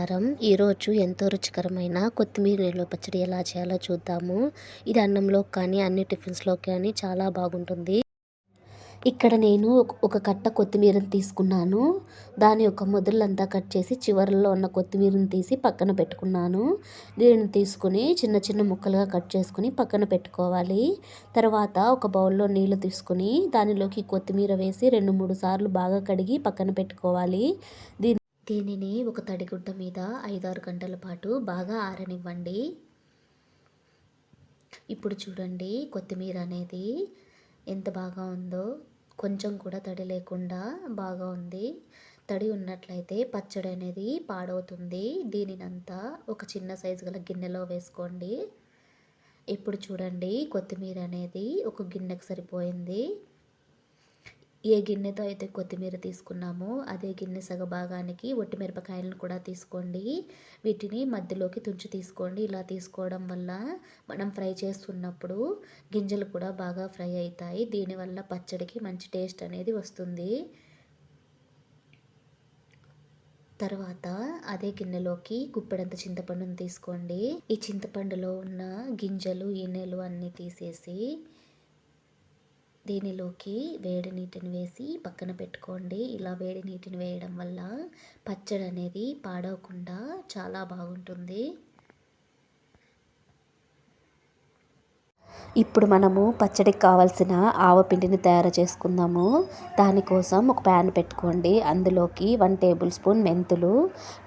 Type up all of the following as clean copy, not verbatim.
నమస్కారం. ఈరోజు ఎంతో రుచికరమైన కొత్తిమీర నిల్వ పచ్చడి ఎలా చేయాలో చూద్దాము. ఇది అన్నంలోకి కానీ అన్ని టిఫిన్స్‌లోకి కానీ చాలా బాగుంటుంది. ఇక్కడ నేను ఒక కట్ట కొత్తిమీరని తీసుకున్నాను. దాని యొక్క మొదలంతా కట్ చేసి చివర్లో ఉన్న కొత్తిమీరని తీసి పక్కన పెట్టుకున్నాను. దీనిని తీసుకొని చిన్న చిన్న ముక్కలుగా కట్ చేసుకొని పక్కన పెట్టుకోవాలి. తర్వాత ఒక బౌల్‌లో నీళ్లు తీసుకొని దానిలోకి కొత్తిమీర వేసి 2, 3 సార్లు బాగా కడిగి పక్కన పెట్టుకోవాలి. దీనిని ఒక తడిగుడ్డ మీద 5, 6 గంటల పాటు బాగా ఆరనివ్వండి. ఇప్పుడు చూడండి కొత్తిమీర అనేది ఎంత బాగా ఉందో. కొంచెం కూడా తడి లేకుండా బాగా ఉంది. తడి ఉన్నట్లయితే పచ్చడి అనేది పాడవుతుంది. దీనినంతా ఒక చిన్న సైజు గల గిన్నెలో వేసుకోండి. ఇప్పుడు చూడండి కొత్తిమీర అనేది ఒక గిన్నెకు సరిపోయింది. ఏ గిన్నెతో అయితే కొత్తిమీర తీసుకున్నామో అదే గిన్నె సగభాగానికి ఒట్టి మిరపకాయలను కూడా తీసుకోండి. వీటిని మధ్యలోకి తుంచి తీసుకోండి. ఇలా తీసుకోవడం వల్ల మనం ఫ్రై చేస్తున్నప్పుడు గింజలు కూడా బాగా ఫ్రై అవుతాయి. దీనివల్ల పచ్చడికి మంచి టేస్ట్ అనేది వస్తుంది. తర్వాత అదే గిన్నెలోకి గుప్పెడంత చింతపండును తీసుకోండి. ఈ చింతపండులో ఉన్న గింజలు, ఈనెలు అన్నీ తీసేసి దీనిలోకి వేడి నీటిని వేసి పక్కన పెట్టుకోండి. ఇలా వేడి నీటిని వేయడం వల్ల పచ్చడి అనేది పాడవకుండా చాలా బాగుంటుంది. ఇప్పుడు మనము పచ్చడికి కావాల్సిన ఆవపిండిని తయారు చేసుకుందాము. దానికోసం ఒక ప్యాన్ పెట్టుకోండి. అందులోకి 1 టేబుల్ స్పూన్ మెంతులు,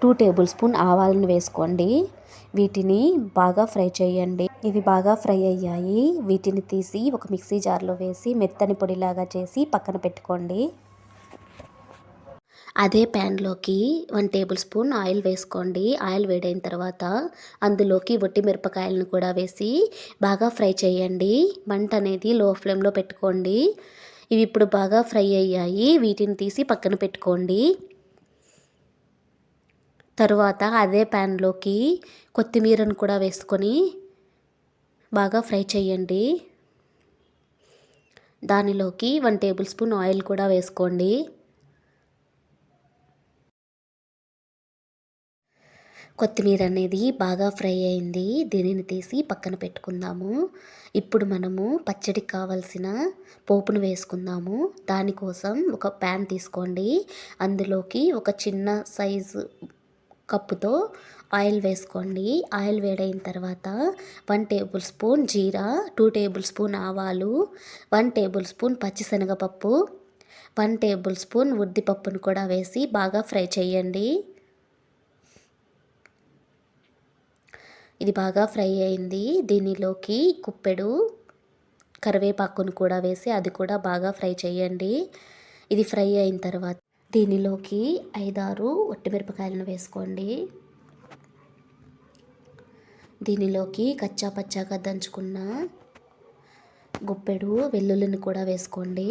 2 టేబుల్ స్పూన్ ఆవాలను వేసుకోండి. వీటిని బాగా ఫ్రై చేయండి. ఇవి బాగా ఫ్రై అయ్యాయి. వీటిని తీసి ఒక మిక్సీ జార్లో వేసి మెత్తని పొడిలాగా చేసి పక్కన పెట్టుకోండి. అదే ప్యాన్లోకి 1 టేబుల్ స్పూన్ ఆయిల్ వేసుకోండి. ఆయిల్ వేడైన తర్వాత అందులోకి ఒట్టి మిరపకాయలను కూడా వేసి బాగా ఫ్రై చేయండి. మంట అనేది లో ఫ్లేమ్లో పెట్టుకోండి. ఇవి ఇప్పుడు బాగా ఫ్రై అయ్యాయి. వీటిని తీసి పక్కన పెట్టుకోండి. తరువాత అదే ప్యాన్లోకి కొత్తిమీరను కూడా వేసుకొని బాగా ఫ్రై చేయండి. దానిలోకి 1 టేబుల్ స్పూన్ ఆయిల్ కూడా వేసుకోండి. కొత్తిమీర అనేది బాగా ఫ్రై అయింది. దీనిని తీసి పక్కన పెట్టుకుందాము. ఇప్పుడు మనము పచ్చడికి కావాల్సిన పోపును వేసుకుందాము. దానికోసం ఒక ప్యాన్ తీసుకోండి. అందులోకి ఒక చిన్న సైజు కప్పుతో ఆయిల్ వేసుకోండి. ఆయిల్ వేడైన తర్వాత 1 టేబుల్ స్పూన్ జీరా, 2 టేబుల్ స్పూన్ ఆవాలు, 1 టేబుల్ స్పూన్ పచ్చిశనగపప్పు, 1 టేబుల్ స్పూన్ ఉద్దిపప్పును కూడా వేసి బాగా ఫ్రై చేయండి. ఇది బాగా ఫ్రై అయింది. దీనిలోకి కుప్పెడు కరివేపాకును కూడా వేసి అది కూడా బాగా ఫ్రై చేయండి. ఇది ఫ్రై అయిన తర్వాత దీనిలోకి 5, 6 ఒట్టిమిరపకాయలను వేసుకోండి. దీనిలోకి కచ్చా పచ్చాగా దంచుకున్న గుప్పెడు వెల్లుల్లిని కూడా వేసుకోండి.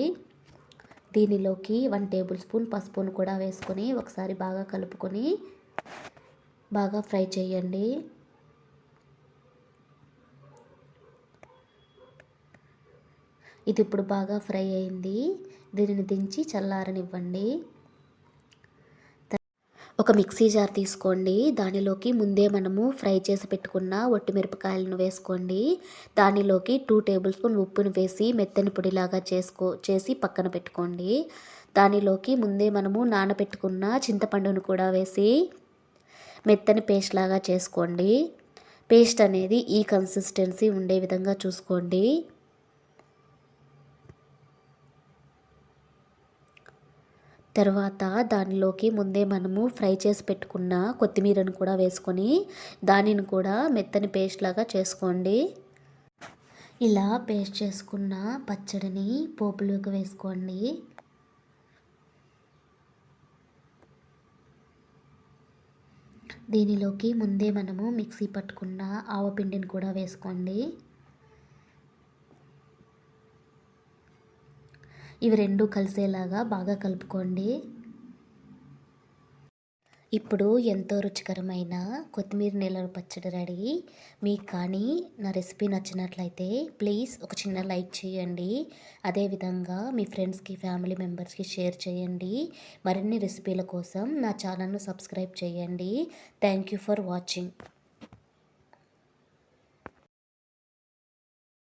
దీనిలోకి 1 టేబుల్ స్పూన్ పసుపును కూడా వేసుకొని ఒకసారి బాగా కలుపుకొని బాగా ఫ్రై చేయండి. ఇది ఇప్పుడు బాగా ఫ్రై అయింది. దీనిని దించి చల్లారనివ్వండి. ఒక మిక్సీ జార్ తీసుకోండి. దానిలోకి ముందే మనము ఫ్రై చేసి పెట్టుకున్న ఒట్టిమిరపకాయలను వేసుకోండి. దానిలోకి 2 టేబుల్ స్పూన్ ఉప్పును వేసి మెత్తని పొడిలాగా చేసి పక్కన పెట్టుకోండి. దానిలోకి ముందే మనము నానబెట్టుకున్న చింతపండును కూడా వేసి మెత్తని పేస్ట్ లాగా చేసుకోండి. పేస్ట్ అనేది ఈ కన్సిస్టెన్సీ ఉండే విధంగా చూసుకోండి. తర్వాత దానిలోకి ముందే మనము ఫ్రై చేసి పెట్టుకున్న కొత్తిమీరను కూడా వేసుకొని దానిని కూడా మెత్తని పేస్ట్ లాగా చేసుకోండి. ఇలా పేస్ట్ చేసుకున్న పచ్చడిని పోపులోకి వేసుకోండి. దీనిలోకి ముందే మనము మిక్సీ పట్టుకున్న ఆవపిండిని కూడా వేసుకోండి. ఇవి రెండు కలిసేలాగా బాగా కలుపుకోండి. ఇప్పుడు ఎంతో రుచికరమైన కొత్తిమీర నేల పచ్చడి రెడీ. మీకు కానీ నా రెసిపీ నచ్చినట్లయితే ప్లీజ్ ఒక చిన్న లైక్ చేయండి. అదేవిధంగా మీ ఫ్రెండ్స్‌కి, ఫ్యామిలీ మెంబర్స్‌కి షేర్ చేయండి. మరిన్ని రెసిపీల కోసం నా ఛానల్‌ను సబ్స్క్రైబ్ చేయండి. Thank you for watching.